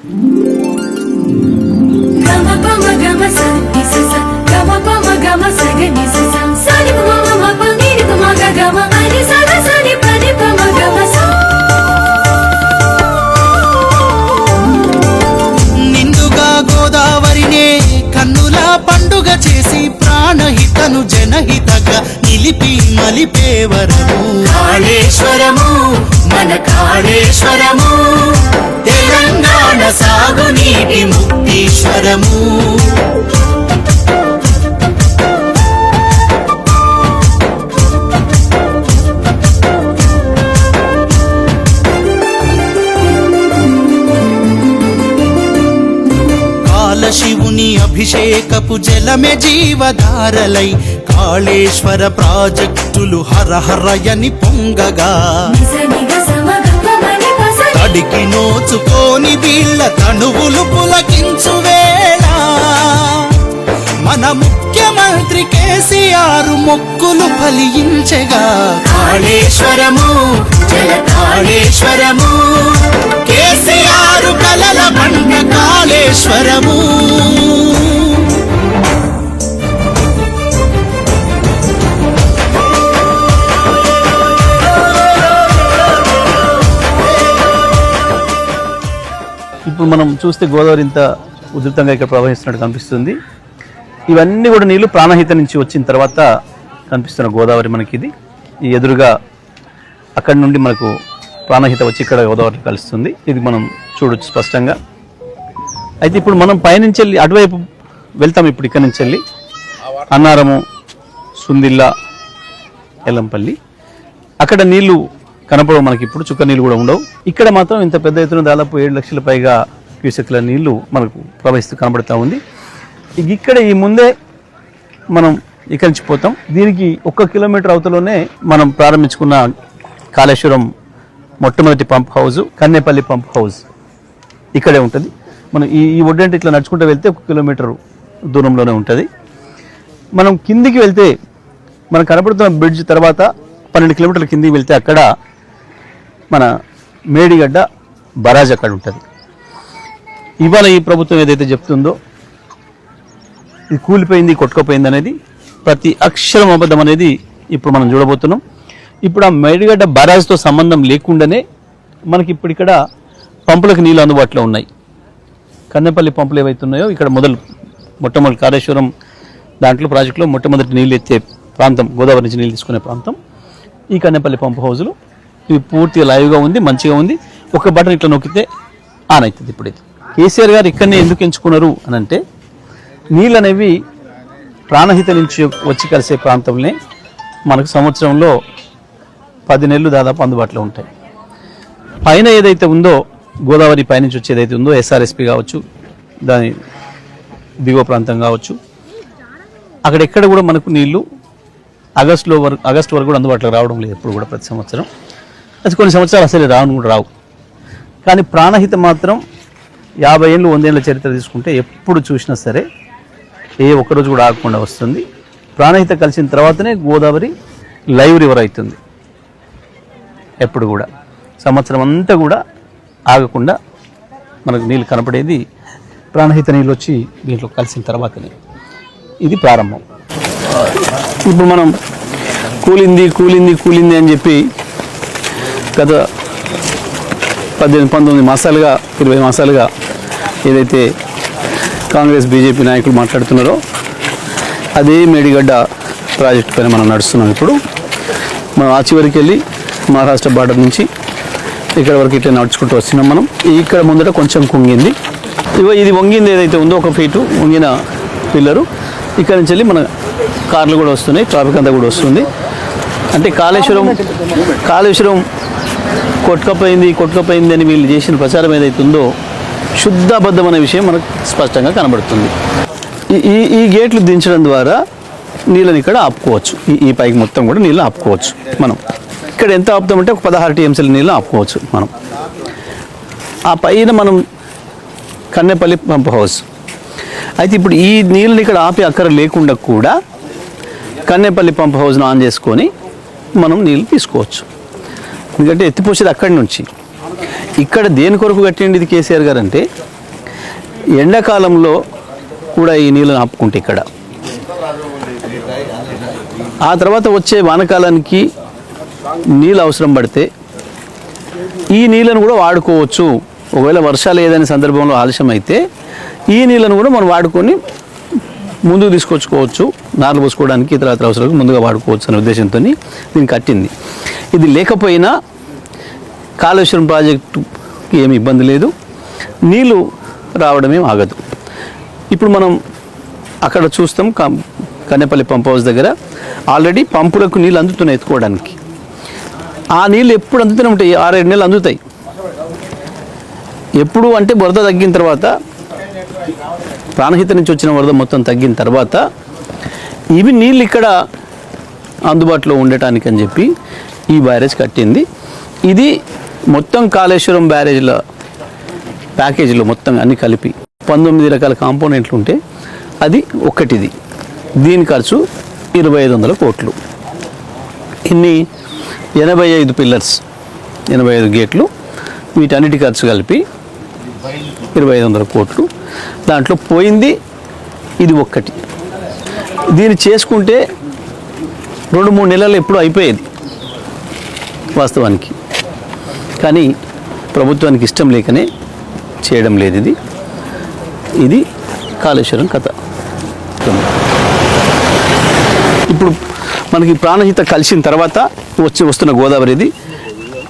నిండుగా గోదావరినే కన్నుల పండుగ చేసి ప్రాణహితను జనహితగా నిలిపి మలిపేవరము కాళేశ్వరము మన కాళేశ్వరము తెలంగాణ సాగునీటి ముక్తీశ్వరము. శివుని అభిషేకపు జలమే జీవధారలై కాళేశ్వర ప్రాజెక్టులు హరహరయని పొంగగా తడికి నోచుకోని వీళ్ళ తనువులు పులకించు వేళ మన ముఖ్యమంత్రి కేసీఆర్ మొక్కులు ఫలించగా కాళేశ్వరము జల కాళేశ్వరము కేసీఆర్ కలల బండ కాళేశ్వరము. ఇప్పుడు మనం చూస్తే గోదావరి ఇంత ఉధృతంగా ఇక్కడ ప్రవహిస్తున్నట్టు కనిపిస్తుంది. ఇవన్నీ కూడా నీళ్లు ప్రాణహిత నుంచి వచ్చిన తర్వాత కనిపిస్తున్న గోదావరి మనకి ఇది. ఈ ఎదురుగా అక్కడి నుండి మనకు ప్రాణహిత వచ్చి ఇక్కడ గోదావరి కలుస్తుంది. ఇది మనం చూడొచ్చు స్పష్టంగా. అయితే ఇప్పుడు మనం పైనుంచి వెళ్ళి అటువైపు వెళ్తాం. ఇప్పుడు ఇక్కడ నుంచి వెళ్ళి అన్నారము, సుందిల్లా, ఎల్లంపల్లి అక్కడ నీళ్లు కనపడవు మనకి. ఇప్పుడు చుక్క నీళ్ళు కూడా ఉండవు. ఇక్కడ మాత్రం ఇంత పెద్ద ఎత్తున దాదాపు 7 లక్షల పైగా క్యూసెక్ల నీళ్లు మనకు ప్రవహిస్తూ కనబడుతూ ఉంది. ఇక్కడ ఈ ముందే మనం ఇక్కడి నుంచి పోతాం. దీనికి 1 కిలోమీటర్ అవతలోనే మనం ప్రారంభించుకున్న కాళేశ్వరం మొట్టమొదటి pump house, Kannepalli pump house ఇక్కడే ఉంటుంది. మనం ఈ ఒడ్డంటే ఇట్లా నడుచుకుంటూ వెళ్తే 1 కిలోమీటర్ దూరంలోనే ఉంటుంది. మనం కిందికి వెళ్తే మనకు కనబడుతున్న బ్రిడ్జ్ తర్వాత 12 కిలోమీటర్ల కిందికి వెళ్తే అక్కడ మన మేడిగడ్డ బరాజ్ అక్కడ ఉంటుంది. ఇవాళ ఈ ప్రభుత్వం ఏదైతే చెప్తుందో ఇది కూలిపోయింది, కొట్టుకుపోయింది అనేది ప్రతి అక్షరం అబద్ధం అనేది ఇప్పుడు మనం చూడబోతున్నాం. ఇప్పుడు ఆ మేడిగడ్డ బరాజ్తో సంబంధం లేకుండానే మనకి ఇప్పుడు ఇక్కడ పంపులకు నీళ్ళు అందుబాటులో ఉన్నాయి. కన్నెపల్లి పంపులు ఏవైతే ఉన్నాయో ఇక్కడ మొట్టమొదటి కాళేశ్వరం దాంట్లో ప్రాజెక్టులో మొట్టమొదటి నీళ్ళు ఎత్తే ప్రాంతం, గోదావరి నుంచి నీళ్ళు తీసుకునే ప్రాంతం ఈ కన్నెపల్లి పంపు హౌజులు. ఇవి పూర్తిగా లైవ్గా ఉంది, మంచిగా ఉంది. ఒక బటన్ ఇట్లా నొక్కితే ఆన్ అవుతుంది. ఇప్పుడైతే కేసీఆర్ గారు ఇక్కడనే ఎందుకు ఎంచుకున్నారు అని అంటే నీళ్ళు అనేవి ప్రాణహిత నుంచి వచ్చి కలిసే ప్రాంతంలో మనకు సంవత్సరంలో 10 నెలలు దాదాపు అందుబాటులో ఉంటాయి. పైన ఏదైతే ఉందో గోదావరి పైనుంచి వచ్చి ఏదైతే ఉందో ఎస్ఆర్ఎస్పి కావచ్చు, దాని దిగువ ప్రాంతం కావచ్చు, అక్కడ ఎక్కడ కూడా మనకు నీళ్లు ఆగస్టు వరకు కూడా అందుబాటులోకి రావడం లేదు. ఎప్పుడు కూడా ప్రతి సంవత్సరం అది కొన్ని సంవత్సరాలు అసలు రావు. కానీ ప్రాణహిత మాత్రం 50 ఏళ్ళు 100 ఏళ్ళ చరిత్ర తీసుకుంటే ఎప్పుడు చూసినా సరే ఏ ఒక్కరోజు కూడా ఆగకుండా వస్తుంది. ప్రాణహిత కలిసిన తర్వాతనే గోదావరి లైవ్ రివర్ అవుతుంది. ఎప్పుడు కూడా సంవత్సరం అంతా కూడా ఆగకుండా మనకు నీళ్ళు కనపడేది ప్రాణహిత నీళ్ళు వచ్చి దీంట్లో కలిసిన తర్వాతనే. ఇది ప్రారంభం. ఇప్పుడు మనం కూలింది అని చెప్పి గత 18-19 మాసాలుగా 20 మాసాలుగా ఏదైతే కాంగ్రెస్ బీజేపీ నాయకులు మాట్లాడుతున్నారో అదే మేడిగడ్డ ప్రాజెక్టు పైన మనం నడుస్తున్నాం. ఇప్పుడు మనం ఆ చివరికి వెళ్ళి మహారాష్ట్ర బార్డర్ నుంచి ఇక్కడ వరకు ఇట్లా నడుచుకుంటూ వస్తున్నాం. మనం ఇక్కడ ముందట కొంచెం కుంగింది. ఇది వంగింది ఏదైతే ఉందో 1 ఫీటు వంగిన పిల్లరు. ఇక్కడ నుంచి వెళ్ళి మన కార్లు కూడా వస్తున్నాయి, ట్రాఫిక్ అంతా కూడా వస్తుంది. అంటే కాళేశ్వరం కొట్టుకపోయింది అని వీళ్ళు చేసిన ప్రచారం ఏదైతే ఉందో శుద్ధాబద్ధం అనే విషయం మనకు స్పష్టంగా కనబడుతుంది. ఈ గేట్లు దించడం ద్వారా నీళ్ళని ఇక్కడ ఆపుకోవచ్చు. ఈ పైకి మొత్తం కూడా నీళ్ళు ఆపుకోవచ్చు. మనం ఇక్కడ ఎంత ఆపుతామంటే ఒక 16 టీఎంసీల నీళ్ళు ఆపుకోవచ్చు మనం. ఆ పైన మనం కన్నెపల్లి పంప్ హౌస్. అయితే ఇప్పుడు ఈ నీళ్ళని ఇక్కడ ఆపి అక్కర లేకుండా కూడా కన్నెపల్లి పంప్ హౌస్ను ఆన్ చేసుకొని మనం నీళ్ళు తీసుకోవచ్చు. ఎందుకంటే ఎత్తిపోసేది అక్కడి నుంచి. ఇక్కడ దేని కొరకు కట్టిండి ఇది కేసీఆర్ గారు అంటే ఎండాకాలంలో కూడా ఈ నీళ్ళని ఆపుకుంటే ఇక్కడ ఆ తర్వాత వచ్చే వానకాలానికి నీళ్ళు అవసరం పడితే ఈ నీళ్ళను కూడా వాడుకోవచ్చు. ఒకవేళ వర్షాలు ఏదైనా సందర్భంలో ఆలస్యం అయితే ఈ నీళ్ళను కూడా మనం వాడుకొని ముందుకు తీసుకొచ్చుకోవచ్చు, నార్లు పోసుకోవడానికి ఇతర అవసరాలకు ముందుగా వాడుకోవచ్చు అనే ఉద్దేశంతో దీన్ని కట్టింది. ఇది లేకపోయినా కాళేశ్వరం ప్రాజెక్టుకి ఏమి ఇబ్బంది లేదు, నీళ్ళు రావడమే ఆగదు. ఇప్పుడు మనం అక్కడ చూస్తాం కన్నెపల్లి పంప్ హౌస్ దగ్గర ఆల్రెడీ పంపులకు నీళ్ళు అందుతున్నాయి ఎత్తుకోవడానికి. ఆ నీళ్ళు ఎప్పుడు అందుతూనే ఉంటాయి, 6-7 నెలలు అందుతాయి. ఎప్పుడు అంటే వరద తగ్గిన తర్వాత, ప్రాణహిత నుంచి వచ్చిన వరద మొత్తం తగ్గిన తర్వాత ఇవి నీళ్ళు ఇక్కడ అందుబాటులో ఉండటానికి అని చెప్పి ఈ బ్యారేజ్ కట్టింది. ఇది మొత్తం కాళేశ్వరం బ్యారేజ్ల ప్యాకేజీలో మొత్తం అన్ని కలిపి 19 రకాల కాంపోనెంట్లు ఉంటే అది ఒక్కటిది. దీని ఖర్చు 2500 కోట్లు. ఇన్ని 85 పిల్లర్స్, 85 గేట్లు, వీటన్నిటి ఖర్చు కలిపి 2500 కోట్లు. దాంట్లో పోయింది ఇది ఒక్కటి. దీన్ని చేసుకుంటే 2-3 నెలలు ఎప్పుడు అయిపోయేది వాస్తవానికి. కానీ ప్రభుత్వానికి ఇష్టం లేకనే చేయడం లేదు. ఇది కాళేశ్వరం కథ. ఇప్పుడు మనకి ప్రాణహిత కలిసిన తర్వాత వస్తున్న గోదావరి ఇది.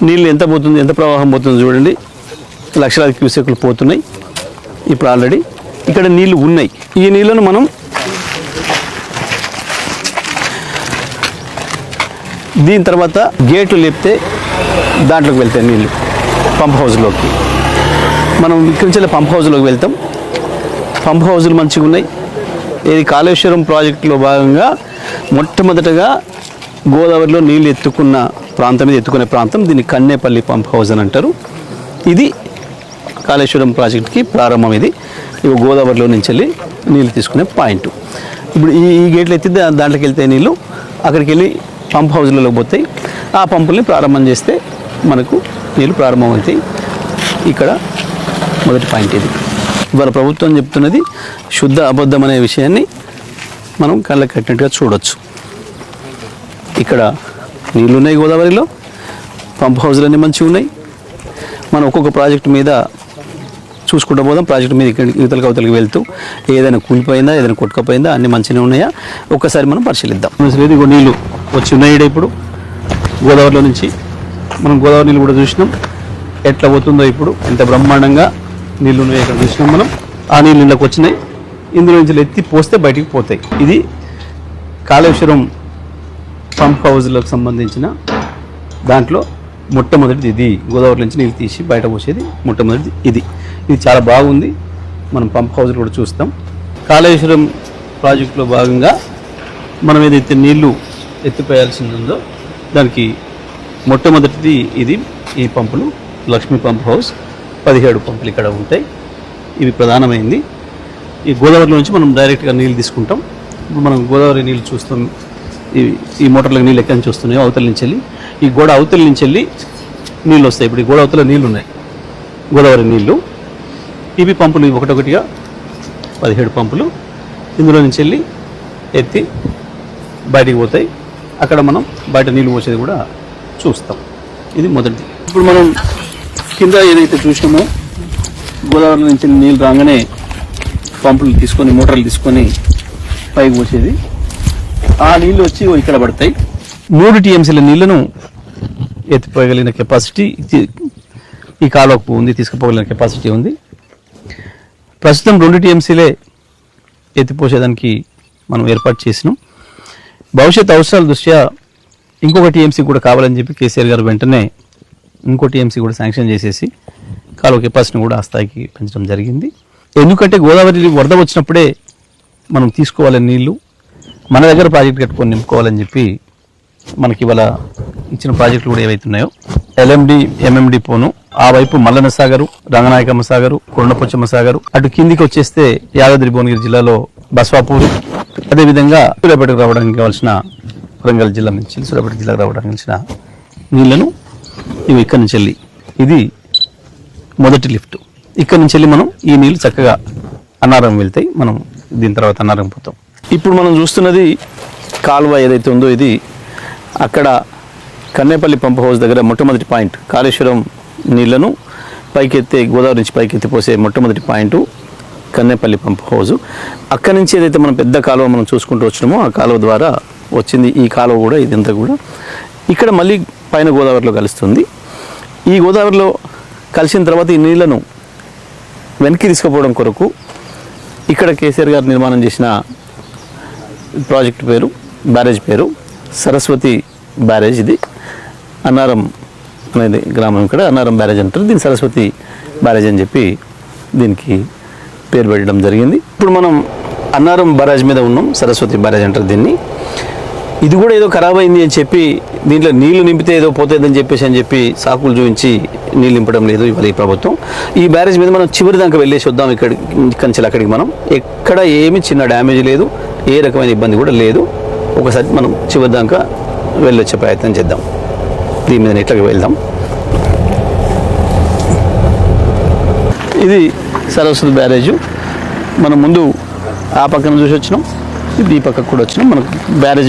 నీళ్ళు ఎంత పోతుంది, ఎంత ప్రవాహం పోతుందో చూడండి. లక్షలాది క్యూసెక్లు పోతున్నాయి. ఇప్పుడు ఆల్రెడీ ఇక్కడ నీళ్లు ఉన్నాయి. ఈ నీళ్ళను మనం దీని తర్వాత గేట్లు లేపితే దాంట్లోకి వెళ్తాయి నీళ్ళు పంప్ హౌస్లోకి. మనం ఇక్కడి నుంచి పంప్ హౌస్లోకి వెళ్తాం. పంప్ హౌజులు మంచిగా ఉన్నాయి. ఇది కాళేశ్వరం ప్రాజెక్టులో భాగంగా మొట్టమొదటగా గోదావరిలో నీళ్ళు ఎత్తుకున్న ప్రాంతం, ఇది ఎత్తుకునే ప్రాంతం. దీన్ని కన్నేపల్లి పంప్ హౌస్ అని అంటారు. ఇది కాళేశ్వరం ప్రాజెక్ట్కి ప్రారంభం. ఇది గోదావరిలో నుంచి వెళ్ళి నీళ్ళు తీసుకునే పాయింట్. ఇప్పుడు ఈ గేట్లు ఎత్తి దాంట్లోకి వెళ్తే నీళ్ళు అక్కడికి వెళ్ళి పంప్ హౌస్లలో పోతాయి. ఆ పంపుల్ని ప్రారంభం చేస్తే మనకు నీళ్ళు ప్రారంభం అవుతాయి. ఇక్కడ మొదటి పాయింట్ ఇది. ఇవాళ ప్రభుత్వం చెప్తున్నది శుద్ధ అబద్ధం అనే విషయాన్ని మనం కళ్ళకి కట్టినట్టుగా చూడొచ్చు. ఇక్కడ నీళ్ళు ఉన్నాయి గోదావరిలో, పంప్ హౌస్లన్నీ మంచిగా ఉన్నాయి. మనం ఒక్కొక్క ప్రాజెక్టు మీద చూసుకుంటూ పోదాం. ప్రాజెక్టు మీద ఇవతలకి అవతలకి వెళ్తూ ఏదైనా కూలిపోయిందా, ఏదైనా కొట్టుకపోయిందా, అన్ని మంచిగా ఉన్నాయా ఒక్కసారి మనం పరిశీలిద్దాం. ఇదిగో నీళ్ళు వచ్చి ఉన్నాయి ఇప్పుడు గోదావరిలో నుంచి. మనం గోదావరి నీళ్ళు కూడా చూసినాం ఎట్లా పోతుందో. ఇప్పుడు ఎంత బ్రహ్మాండంగా నీళ్ళు ఉన్నాయి ఇక్కడ చూసినాం మనం. ఆ నీళ్ళు ఇళ్ళకి వచ్చినాయి. ఇందులో నుంచి ఎత్తి పోస్తే బయటికి పోతాయి. ఇది కాళేశ్వరం పంప్ హౌస్లకు సంబంధించిన దాంట్లో మొట్టమొదటిది ఇది. గోదావరి నుంచి నీళ్ళు తీసి బయట పోసేది మొట్టమొదటిది ఇది. ఇది చాలా బాగుంది. మనం పంప్ హౌస్లు కూడా చూస్తాం. కాళేశ్వరం ప్రాజెక్టులో భాగంగా మనం ఏదైతే నీళ్లు ఎత్తిపోయాల్సింది ఉందో దానికి మొట్టమొదటిది ఇది. ఈ పంపులు లక్ష్మీ పంప్ హౌస్. 17 పంపులు ఇక్కడ ఉంటాయి. ఇవి ప్రధానమైంది. ఈ గోదావరిలో నుంచి మనం డైరెక్ట్గా నీళ్ళు తీసుకుంటాం. ఇప్పుడు మనం గోదావరి నీళ్ళు చూస్తాం. ఈ మోటార్లకు నీళ్ళు ఎక్కడి నుంచి వస్తున్నాయో అవతల నుంచి వెళ్ళి ఈ గోడ అవతల నుంచి వెళ్ళి నీళ్ళు వస్తాయి. ఇప్పుడు ఈ గోడ అవతల నీళ్ళు ఉన్నాయి, గోదావరి నీళ్ళు. ఇవి పంపులు ఒకటొకటిగా 17 పంపులు ఇందులో నుంచి వెళ్ళి ఎత్తి బయటికి పోతాయి. అక్కడ మనం బయట నీళ్ళు పోసేది కూడా చూస్తాం. ఇది మొదటిది. ఇప్పుడు మనం కింద ఏదైతే చూసినామో గోదావరి నుంచి నీళ్ళు రాగానే పంపులు తీసుకొని, మోటార్లు తీసుకొని పైకి పోసేది. ఆ నీళ్ళు వచ్చి ఇక్కడ పడతాయి. 3 టీఎంసీల నీళ్లను ఎత్తిపోయగలిగిన కెపాసిటీ ఈ కాలువకు ఉంది, తీసుకుపోగలిగిన కెపాసిటీ ఉంది. ప్రస్తుతం 2 టీఎంసీలే ఎత్తిపోసేదానికి మనం ఏర్పాటు చేసినాం. భవిష్యత్ అవసరాల దృష్ట్యా ఇంకొక టీఎంసీ కూడా కావాలని చెప్పి కేసీఆర్ గారు వెంటనే ఇంకో టీఎంసీ కూడా శాంక్షన్ చేసేసి కాలువ కెపాసిటీని కూడా ఆ స్థాయికి పెంచడం జరిగింది. ఎందుకంటే గోదావరి వరద వచ్చినప్పుడే మనం తీసుకోవాలని నీళ్లు మన దగ్గర ప్రాజెక్ట్ కట్టుకొని నింపుకోవాలని చెప్పి మనకి ఇవాళ ఇచ్చిన ప్రాజెక్టులు కూడా ఏవైతున్నాయో ఎల్ఎండి, ఎంఎండి పోను, ఆ వైపు మల్లన్న సాగరు, రంగనాయకమ్మ సాగరు, కొండపోచమ్మ సాగరు, అటు కిందికి వచ్చేస్తే యాదాద్రి భువనగిరి జిల్లాలో బస్వాపూరు, అదేవిధంగా సూర్యాపేటకు రావడానికి కావాల్సిన వరంగల్ జిల్లా నుంచి సూర్యాపేట జిల్లాకు రావడానికి కావాల్సిన నీళ్లను ఇవి ఇక్కడి నుంచి వెళ్ళి ఇది మొదటి లిఫ్ట్. ఇక్కడి నుంచి వెళ్ళి మనం ఈ నీళ్లు చక్కగా అన్నారం వెళ్తాయి. మనం దీని తర్వాత అన్నారం పోతాం. ఇప్పుడు మనం చూస్తున్నది కాలువ ఏదైతే ఉందో ఇది అక్కడ కన్నేపల్లి పంప్ హౌస్ దగ్గర మొట్టమొదటి పాయింట్. కాళేశ్వరం నీళ్లను పైకెత్తే, గోదావరి నుంచి పైకెత్తి పోసే మొట్టమొదటి పాయింట్ కన్నేపల్లి పంప్ హౌస్. అక్కడి నుంచి ఏదైతే మనం పెద్ద కాలువ మనం చూసుకుంటూ వచ్చినామో ఆ కాలువ ద్వారా వచ్చింది ఈ కాలువ కూడా. ఇదంతా కూడా ఇక్కడ మళ్ళీ పైన గోదావరిలో కలుస్తుంది. ఈ గోదావరిలో కలిసిన తర్వాత ఈ నీళ్లను వెనక్కి తీసుకుపోవడం కొరకు ఇక్కడ కేసీఆర్ గారు నిర్మాణం చేసిన ప్రాజెక్ట్ పేరు, బ్యారేజ్ పేరు సరస్వతి బ్యారేజ్. ఇది అన్నారం అనేది గ్రామం, ఇక్కడ అన్నారం బ్యారేజ్ అంటారు. దీన్ని సరస్వతి బ్యారేజ్ అని చెప్పి దీనికి పేరు పెట్టడం జరిగింది. ఇప్పుడు మనం అన్నారం బ్యారేజ్ మీద ఉన్నాం. సరస్వతి బ్యారేజ్ అంటారు దీన్ని. ఇది కూడా ఏదో ఖరాబ్ అయింది అని చెప్పి దీంట్లో నీళ్లు నింపితే ఏదో పోతుందని చెప్పి సాకులు చూపించి నీళ్ళు నింపడం లేదు ఇవాళ ఈ ప్రభుత్వం. ఈ బ్యారేజ్ మీద మనం చివరి దాకా వెళ్ళేసి వద్దాం. ఇక్కడికి కంచెలు అక్కడికి మనం ఎక్కడ ఏమి చిన్న డ్యామేజ్ లేదు, ఏ రకమైన ఇబ్బంది కూడా లేదు. ఒకసారి మనం చివరి దాకా వెళ్ళొచ్చే ప్రయత్నం చేద్దాం. దీని మీద ఇట్లా వెళ్దాం. ఇది సరస్వతి బ్యారేజ్. మనం ముందు ఆ పక్కన చూసి వచ్చినాం, ఇది ఈ పక్కకు కూడా వచ్చినాం. మనకు బ్యారేజ్